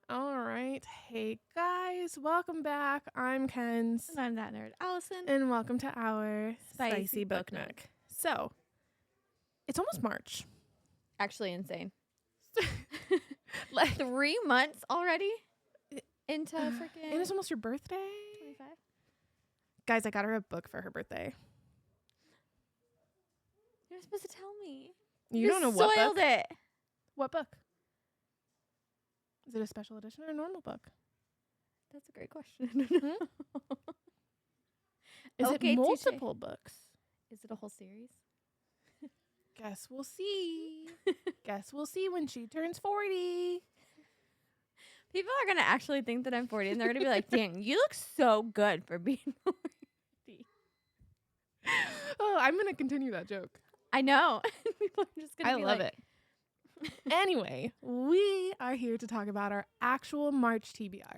All right. Hey, guys. Welcome back. I'm Ken's. And I'm that nerd, Allison. And welcome to our Spicy Book Book Nook. Nook. So, it's almost March. Actually insane. Like, 3 months already into freaking and it's almost your birthday. 25. Guys, I got her a book for her birthday. You're supposed to tell me. You don't know what soiled book? it. What book? Is it a special edition or a normal book? That's a great question. Is Okay, it touche. multiple books? Is it a whole series? Guess we'll see. Guess we'll see when she turns 40. People are going to actually think that I'm 40 and they're going to be like, dang, you look so good for being 40. Oh, I'm going to continue that joke. I know. People are just going to be love like, it. Anyway, we are here to talk about our actual March TBR.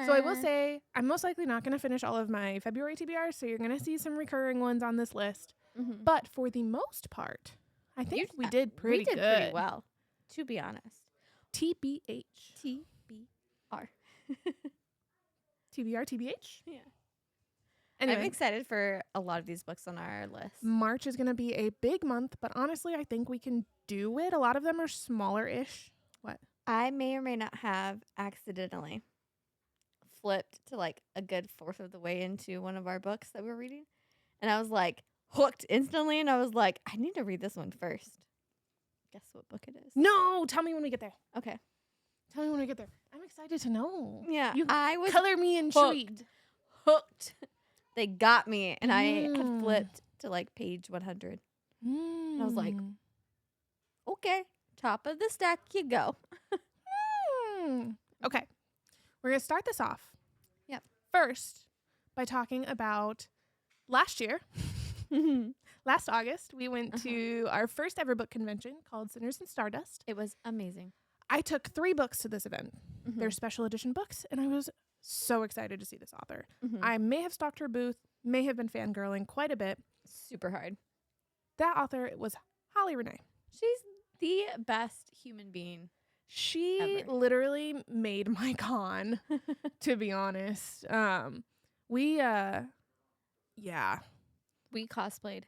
So I will say, I'm most likely not going to finish all of my February TBRs, so you're going to see some recurring ones on this list. Mhm. But for the most part, I think we did pretty good. pretty well, to be honest. TBH. TBR. TBR, TBH? Yeah. Anyway, I'm excited for a lot of these books on our list. March is going to be a big month, but honestly, I think we can do it. A lot of them are smaller-ish. What? I may or may not have accidentally flipped to like a good fourth of the way into one of our books that we were reading. And I was like hooked instantly. And I was like, I need to read this one first. Guess what book it is? No, tell me when we get there. Okay. Tell me when we get there. I'm excited to know. Yeah. You I was color me intrigued. hooked. They got me. And I had Mm. flipped to like page 100. And I was like, okay. Top of the stack you go. Okay. We're going to start this off. Yep. First, by talking about last year. Last August, we went to our first ever book convention called Sinners and Stardust. It was amazing. I took 3 books to this event. Mhm. They're special edition books, and I was so excited to see this author. Mhm. I may have stalked her booth, may have been fangirling quite a bit. Super hard. That author was Holly Renee. She's the best human being. She Ever. literally made my con, to be honest. We cosplayed.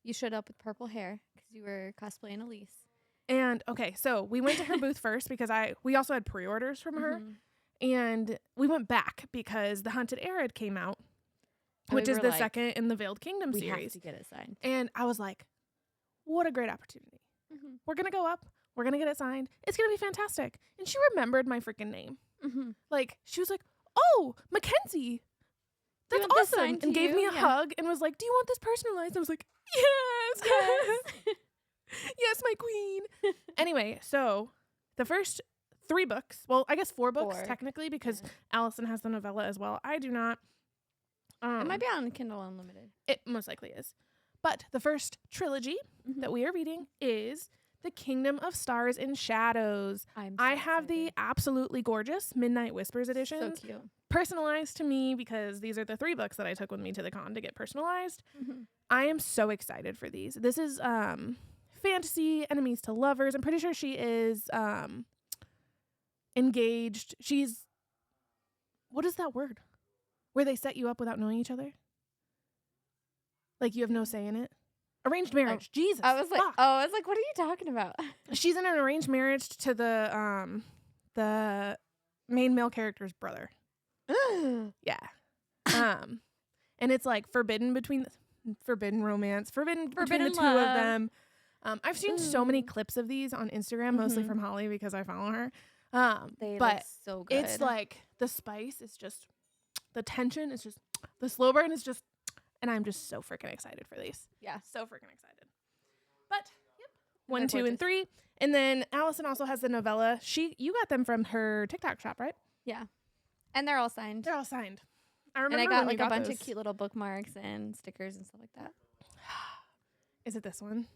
You showed up with purple hair because you were cosplaying Elise. And okay, so we went to her booth first because we also had pre-orders from her, Mhm. and we went back because The Hunted Arid came out, And which we is were the like, second in the Veiled Kingdom We series. have to get it signed. And I was like, what a great opportunity. Mhm. We're going to go up. We're going to get it signed. It's going to be fantastic. And she remembered my freaking name. Mhm. Like, she was like, oh, Mackenzie. Do you That's want this awesome. signed And to gave you? me a Yeah. hug and was like, do you want this personalized? I was like, yes. Yes. Yes, my queen. Anyway, so the first 3 books, well, I guess 4 books 4. technically because Yeah. Allison has the novella as well. I do not. It might be on Kindle Unlimited. It most likely is. But the first trilogy Mhm. that we are reading is The Kingdom of Stars and Shadows. I I have the absolutely gorgeous Midnight Whispers edition, so cute. personalized to me because these are the 3 books that I took with me to the con to get personalized. Mhm. I am so excited for these. This is fantasy, enemies to lovers. I'm pretty sure she is engaged. She's, what is that word? Where they set you up without knowing each other? Like you have no say in it? Arranged marriage. Jesus. I was like, fuck. what are you talking about? She's in an arranged marriage to the main male character's brother. Yeah. And it's like forbidden romance, forbidden between the two of love. them. I've seen so many clips of these on Instagram, mostly from Holly because I follow her. They But look so good. it's like the spice is just, the tension is just, the slow burn is just, and I'm just so freaking excited for these. yeah. So freaking excited. But yep, And 1, they're 2, and gorgeous. 3, and then Allison also has the novella. You got them from her TikTok shop, right? Yeah. And they're all signed. They're all signed. I And remember I got when we like a bunch those. of cute little bookmarks and stickers and stuff like that. Is it this one?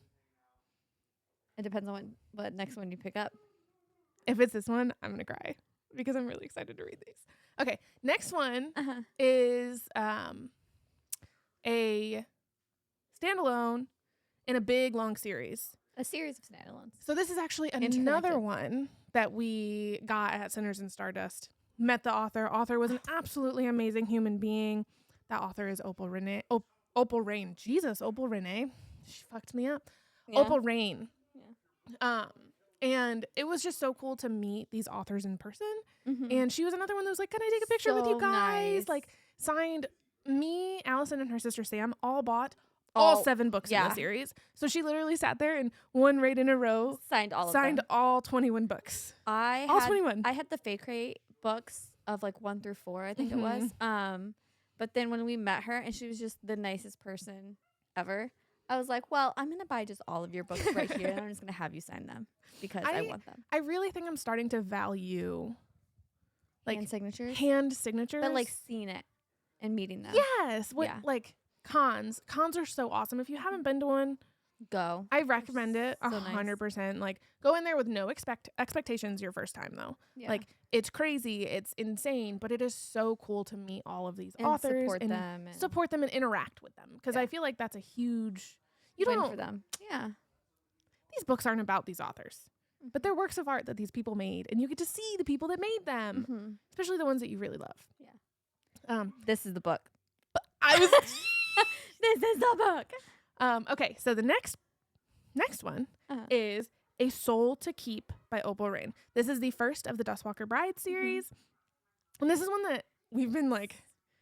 It depends on what next one you pick up. If it's this one, I'm gonna cry because I'm really excited to read these. Okay, next one Uh-huh. is a standalone in a big long series. A series of standalones. So this is actually another Interconnected. one that we got at Sinners and Stardust. Met the author. Author was an absolutely amazing human being. That author is Opal Renee. Opal Rain. Jesus, Opal Renee. She fucked me up. Yeah. Opal Rain. Yeah. And it was just so cool to meet these authors in person. Mm-hmm. And she was another one that was like, can I take a picture with you So guys? nice. Like, signed me, Allison, and her sister Sam all bought all 7 books in the series. So she literally sat there and one right in a row signed all 21 books. All 21. I had the Fake Rate books of like 1 through 4, I think it was. But then when we met her and she was just the nicest person ever, I was like, well, I'm going to buy just all of your books right here and I'm just going to have you sign them because I want them. I really think I'm starting to value like hand signatures. But like seeing it and meeting them. Yes. Like cons. Cons are so awesome. If you haven't been to one, go. I recommend it so 100%. Nice. Like go in there with no expectations your first time though. Yeah. Like it's crazy, it's insane, but it is so cool to meet all of these authors support them and interact with them because I feel like that's a huge win for them. Yeah. These books aren't about these authors, but they're works of art that these people made, and you get to see the people that made them, especially the ones that you really love. Yeah. This is the book. I was. This is the book. Okay, so the next one is A Soul to Keep by Opal Rain. This is the first of the Dustwalker Bride series, and this is one that we've been like.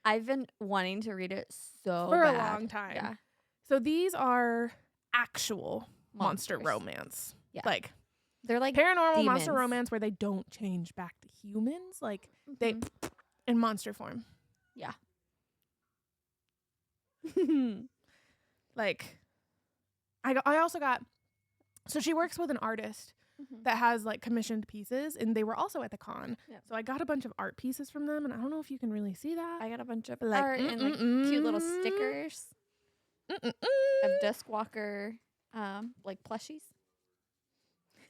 I've been wanting to read it for a long time. Yeah. So these are actual monster romance. Yeah. Like they're like paranormal demons. monster romance where they don't change back to humans. Like they in monster form. Yeah. Like I also got, so she works with an artist that has like commissioned pieces, and they were also at the con. Yep. So I got a bunch of art pieces from them, and I don't know if you can really see that. I got a bunch of art and like cute little stickers of Dustwalker like plushies.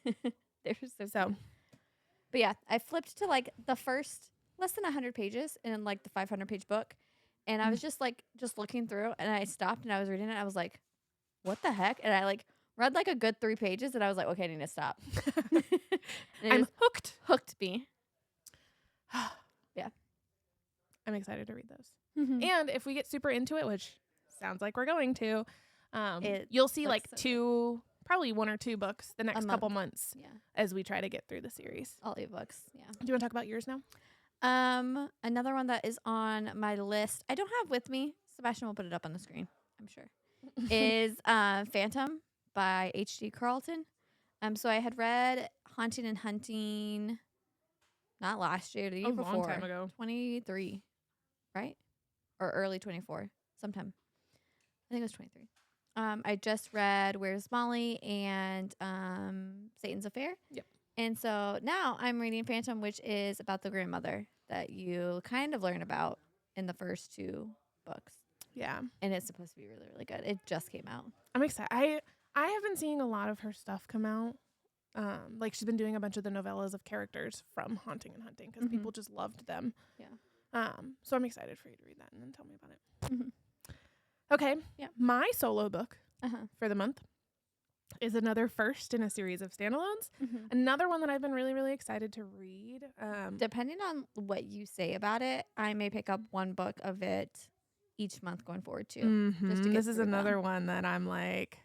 They're so cute. But yeah, I flipped to like the first less than 100 pages in like the 500-page book, and I was just looking through, and I stopped and I was reading it. I was like, what the heck? And I like read like a good 3 pages, and I was like, okay, I need to stop. I'm hooked me. Yeah, I'm excited to read those. And if we get super into it, which sounds like we're going to, you'll see like probably 1 or 2 books the next couple months as we try to get through the series. All 8 books. Yeah. Do you want to talk about yours now? Another one that is on my list, I don't have with me, Sebastian will put it up on the screen, I'm sure, is Phantom by H.D. Carlton. So I had read Haunting and Hunting not last year, the year before. A long time ago. 23, right? Or early 24, sometime. I think it was 23. I just read Where's Molly and Satan's Affair. Yep. And so now I'm reading Phantom, which is about the grandmother that you kind of learn about in the first 2 books. Yeah. And it's supposed to be really, really good. It just came out. I'm excited. I have been seeing a lot of her stuff come out. Like she's been doing a bunch of the novellas of characters from Haunting and Hunting because people just loved them. Yeah. So I'm excited for you to read that and then tell me about it. Okay. Yeah. My solo book for the month is another first in a series of standalones. Another one that I've been really, really excited to read. Depending on what you say about it, I may pick up 1 book of it each month going forward too. Just to get this is another one that I'm like,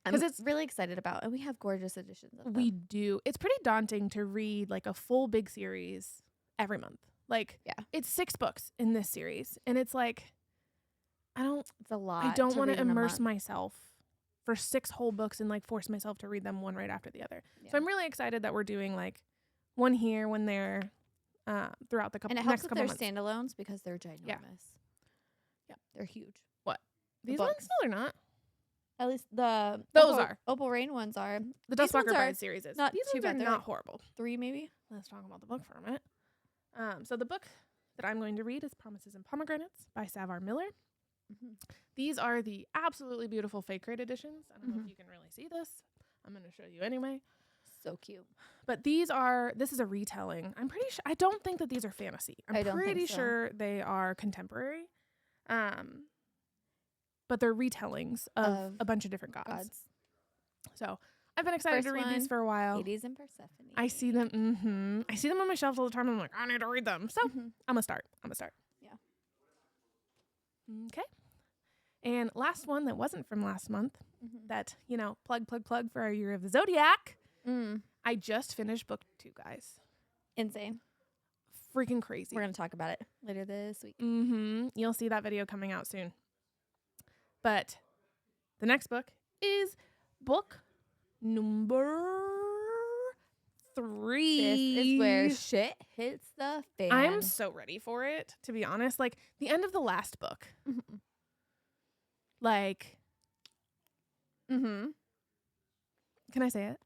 because it's really excited about, and we have gorgeous editions of them. We do. It's pretty daunting to read like a full big series every month. Like, it's 6 books in this series, and it's like, it's a lot. I don't want to immerse myself for 6 whole books and like force myself to read them one right after the other. Yeah. So I'm really excited that we're doing like 1 here, 1 there, throughout the and it helps with their standalones because they're ginormous. Yeah, they're huge. What? These ones? No, they're not. At least Opal Rain ones are. The Dustwalker Bride series is. Not these too ones bad. are not horrible. 3 maybe. Let's talk about the book for a minute. So the book that I'm going to read is Promises and Pomegranates by Savar Miller. These are the absolutely beautiful fake rate editions. I don't know if you can really see this. I'm going to show you anyway. So cute. But this is a retelling. I'm pretty sure, I don't think that these are fantasy. I'm pretty sure they are contemporary. But they're retellings of a bunch of different gods. So I've been excited First to read these one, for a while. Hades and Persephone. I see them. I see them on my shelves all the time. I'm like, I need to read them. So I'm gonna start. Yeah. Okay. And last one that wasn't from last month, that, plug for our Year of the Zodiac. I just finished book 2, guys. Insane. Freaking crazy. We're going to talk about it later this week. You'll see that video coming out soon. But the next book is book number 3. This is where shit hits the fan. I'm so ready for it, to be honest. Like, the end of the last book. Like, can I say it?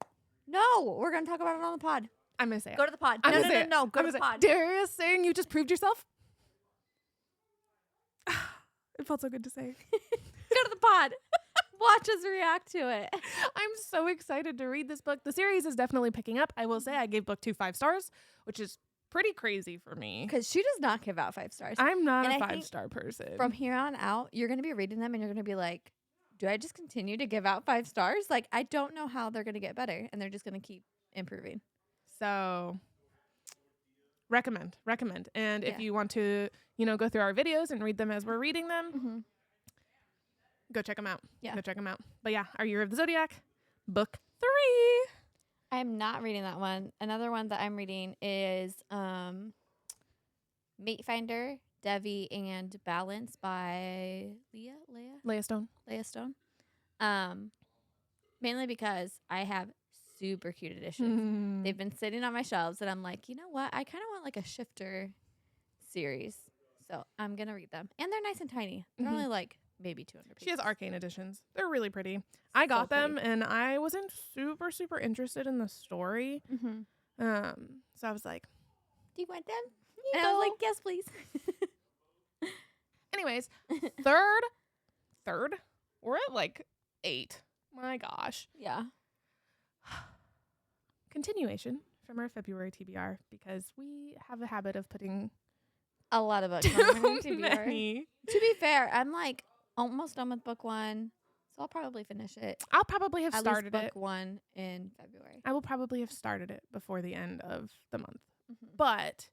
No, we're going to talk about it on the pod. I'm going to say it. Go to the pod. I'm No, gonna say it. no. Go to the pod. Darius saying you just proved yourself. It felt so good to say. Go to the pod. Watch us react to it. I'm so excited to read this book. The series is definitely picking up. I will say I gave book 2 5 stars, which is pretty crazy for me. Because she does not give out 5 stars. I'm not And a I think 5-star person. From here on out, you're going to be reading them and you're going to be like, do I just continue to give out 5 stars? Like, I don't know how they're going to get better. And they're just going to keep improving. So recommend. And if you want to, go through our videos and read them as we're reading them, go check them out. Yeah. Go check them out. But yeah, our Year of the Zodiac, book 3. I'm not reading that one. Another one that I'm reading is Mate Finder, Devi, and Balance by Leah Stone. Mainly because I have super cute editions. They've been sitting on my shelves, and I'm like, you know what? I kind of want like a shifter series. So I'm going to read them. And they're nice and tiny. They're only like maybe 200 pages. She has arcane editions. They're really pretty. I got them, and I wasn't super, super interested in the story. So I was like, do you want them? And I was like, yes, please. Anyways, third, we're at like 8. My gosh. Yeah. Continuation from our February TBR, because we have a habit of putting a lot of books on our TBR. many. To be fair, I'm like almost done with book 1, so I'll probably finish it. I'll probably have at started least it. book 1 in February. I will probably have started it before the end of the month, but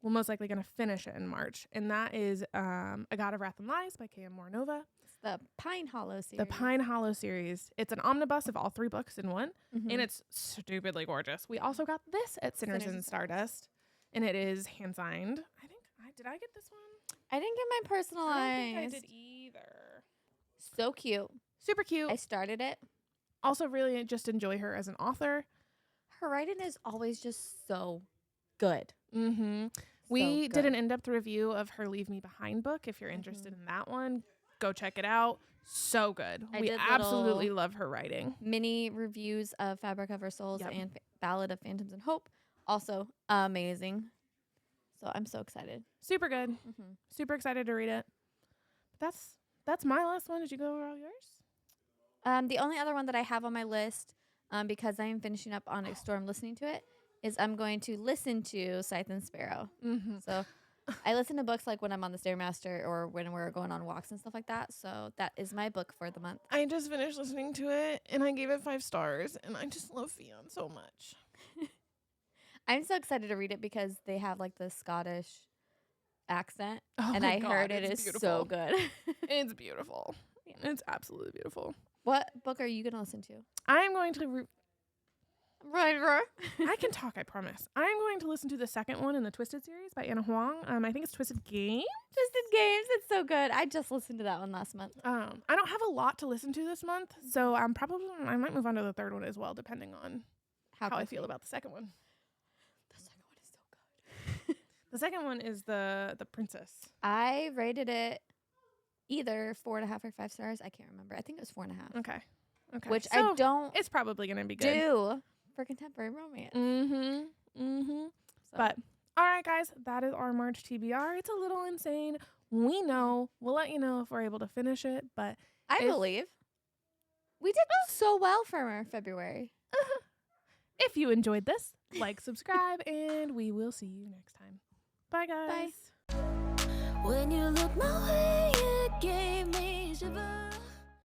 we're most likely going to finish it in March, and that is A God of Wrath and Lies by K.M. Morinova. It's the Pine Hollow series. The Pine Hollow series. It's an omnibus of all 3 books in one, and it's stupidly gorgeous. We also got this at Sinners and Stardust, and it is hand-signed. Did I get this one? I didn't get mine personalized. I don't think I did either. So cute. Super cute. I started it. Also really just enjoy her as an author. Her writing is always just so good. We did an in-depth review of her Leave Me Behind book. If you're interested in that one, go check it out. So good. We absolutely love her writing. Mini reviews of Fabric of Our Souls and Ballad of Phantoms and Hope. Also amazing. So I'm so excited. Super good. Super excited to read it. That's my last one. Did you go over all yours? The only other one that I have on my list, because I am finishing up on Storm listening to it, is I'm going to listen to Scythe and Sparrow. So I listen to books like when I'm on the Stairmaster or when we're going on walks and stuff like that. So that is my book for the month. I just finished listening to it, and I gave it 5 stars, and I just love Fionn so much. I'm so excited to read it because they have like the Scottish accent, and I heard it is beautiful. So good. It's beautiful. Yeah. It's absolutely beautiful. What book are you going to listen to? I'm going to... I can talk, I promise. I'm going to listen to the second one in the Twisted series by Anna Huang. I think it's Twisted Games. Twisted Games. It's so good. I just listened to that one last month. I don't have a lot to listen to this month, so I might move on to the third one as well, depending on how I feel about the second one. The second one is the Princess. I rated it either 4.5 or 5 stars. I can't remember. I think it was 4.5. Okay. Which so I don't. It's probably gonna be good. Do for contemporary romance. So. But all right, guys, that is our March TBR. It's a little insane. We know. We'll let you know if we're able to finish it. But I believe we did so well for February. If you enjoyed this, like, subscribe, and we will see you next time. Bye, guys. Bye. When you look my way, it gave me shivers.